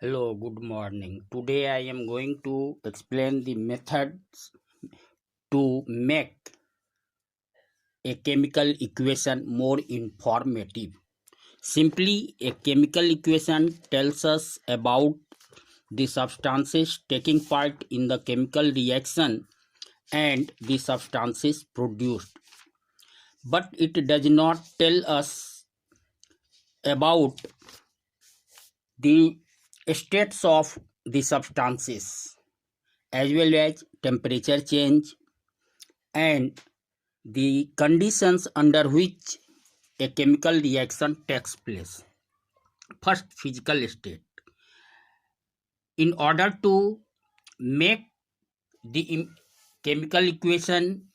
Hello, good morning. Today I am going to explain the methods to make a chemical equation more informative. Simply, a chemical equation tells us about the substances taking part in the chemical reaction and the substances produced. But it does not tell us about the states of the substances as well as temperature change and the conditions under which a chemical reaction takes place. First, physical state. In order to make the chemical equation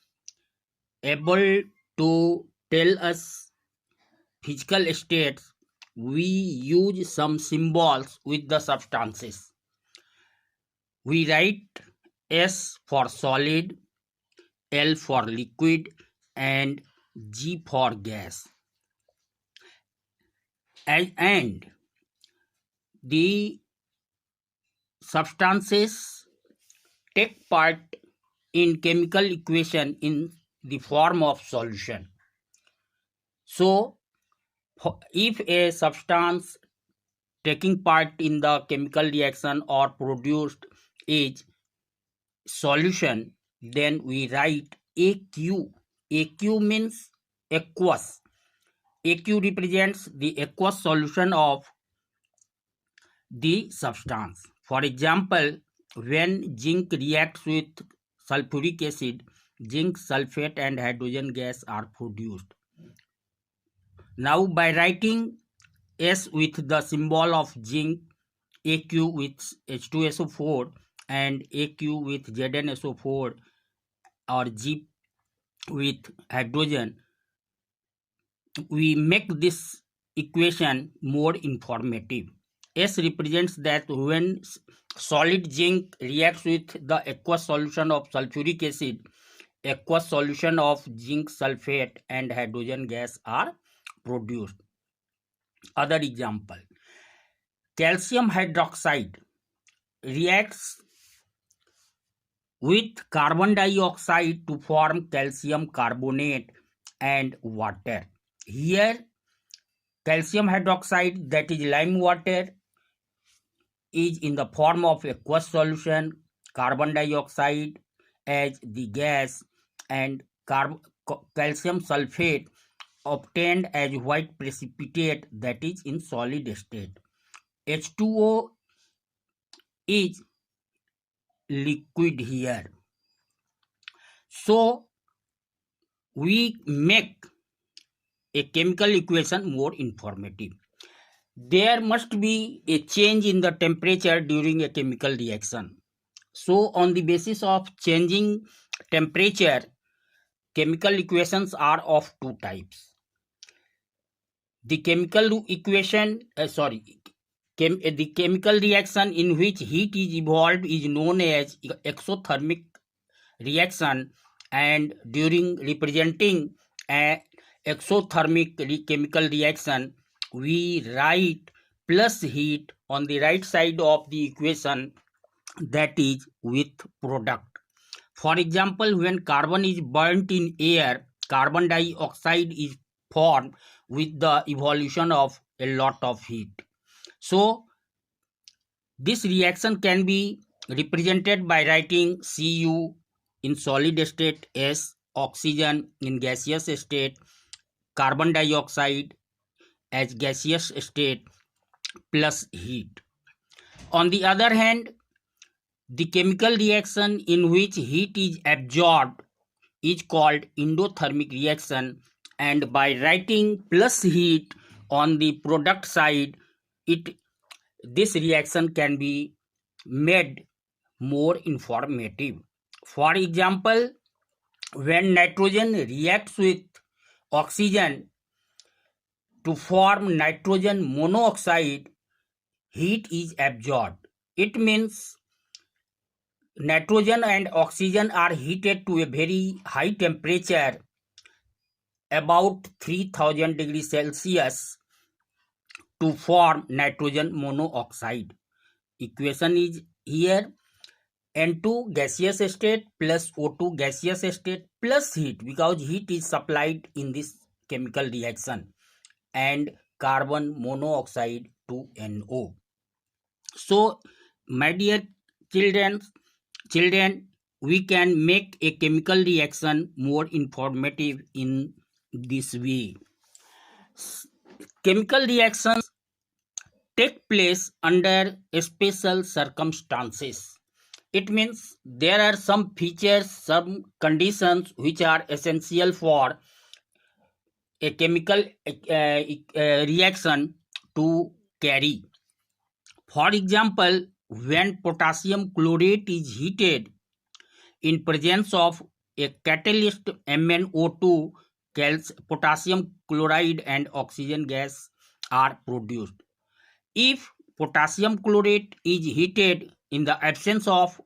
able to tell us physical states, we use some symbols with the substances. We write S for solid, L for liquid, and G for gas. And the substances take part in chemical equation in the form of solution. So, if a substance taking part in the chemical reaction or produced is solution, then we write AQ. AQ means aqueous. AQ represents the aqueous solution of the substance. For example, when zinc reacts with sulfuric acid, zinc sulfate and hydrogen gas are produced. Now, by writing S with the symbol of zinc, AQ with H2SO4 and AQ with ZnSO4 or G with hydrogen, we make this equation more informative. S represents that when solid zinc reacts with the aqueous solution of sulfuric acid, aqueous solution of zinc sulfate and hydrogen gas are produced. Other example, calcium hydroxide reacts with carbon dioxide to form calcium carbonate and water. Here, calcium hydroxide, that is lime water, is in the form of aqueous solution, carbon dioxide as the gas, and calcium sulfate obtained as white precipitate, that is in solid state. H2O is liquid here. So we make a chemical equation more informative. There must be a change in the temperature during a chemical reaction. So on the basis of changing temperature, chemical equations are of two types. The chemical equation, the chemical reaction in which heat is evolved is known as exothermic reaction, and during representing a exothermic chemical reaction, we write plus heat on the right side of the equation, that is with product. For example, when carbon is burnt in air, carbon dioxide is formed with the evolution of a lot of heat. So this reaction can be represented by writing Cu in solid state, S, oxygen in gaseous state, carbon dioxide as gaseous state, plus heat. On the other hand, the chemical reaction in which heat is absorbed is called endothermic reaction, and by writing plus heat on the product side, this reaction can be made more informative. For example, when nitrogen reacts with oxygen to form nitrogen monoxide, heat is absorbed. It means nitrogen and oxygen are heated to a very high temperature, about 3000 degrees Celsius, to form nitrogen monoxide. equation is here. N2 gaseous state plus O2 gaseous state plus heat, because heat is supplied in this chemical reaction, and carbon monoxide to NO. So, my dear children, we can make a chemical reaction more informative in this way. Chemical reactions take place under special circumstances. It means there are some features, some conditions which are essential for a chemical reaction to carry. For example, when potassium chlorate is heated in presence of a catalyst MnO2, potassium chloride and oxygen gas are produced. If potassium chlorate is heated in the absence of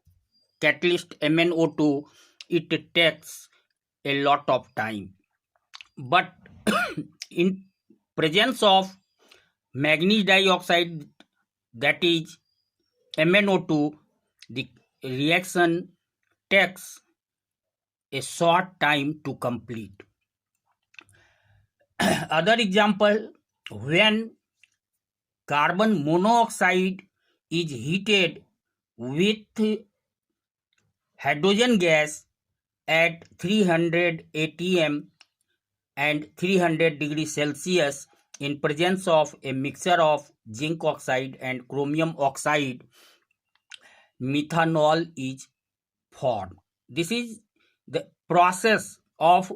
catalyst MnO2, it takes a lot of time. But in presence of manganese dioxide, that is MnO2, the reaction takes a short time to complete. Other example, when carbon monoxide is heated with hydrogen gas at 300 atm and 300 degrees Celsius in presence of a mixture of zinc oxide and chromium oxide, methanol is formed. This is the process of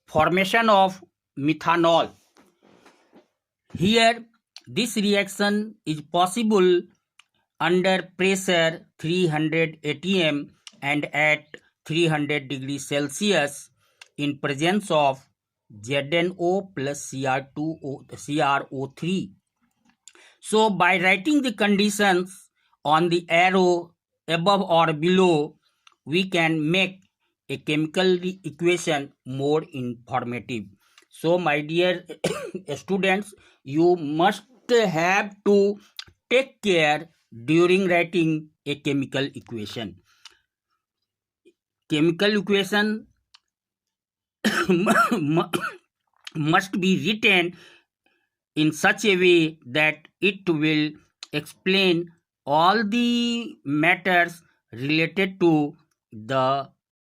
formation of methanol. Here, this reaction is possible under pressure 300 atm and at 300 degrees Celsius in presence of ZnO plus CrO3. So, by writing the conditions on the arrow above or below, we can make a chemical equation more informative. So, my dear students, you must have to take care during writing a chemical equation. Chemical equation must be written in such a way that it will explain all the matters related to the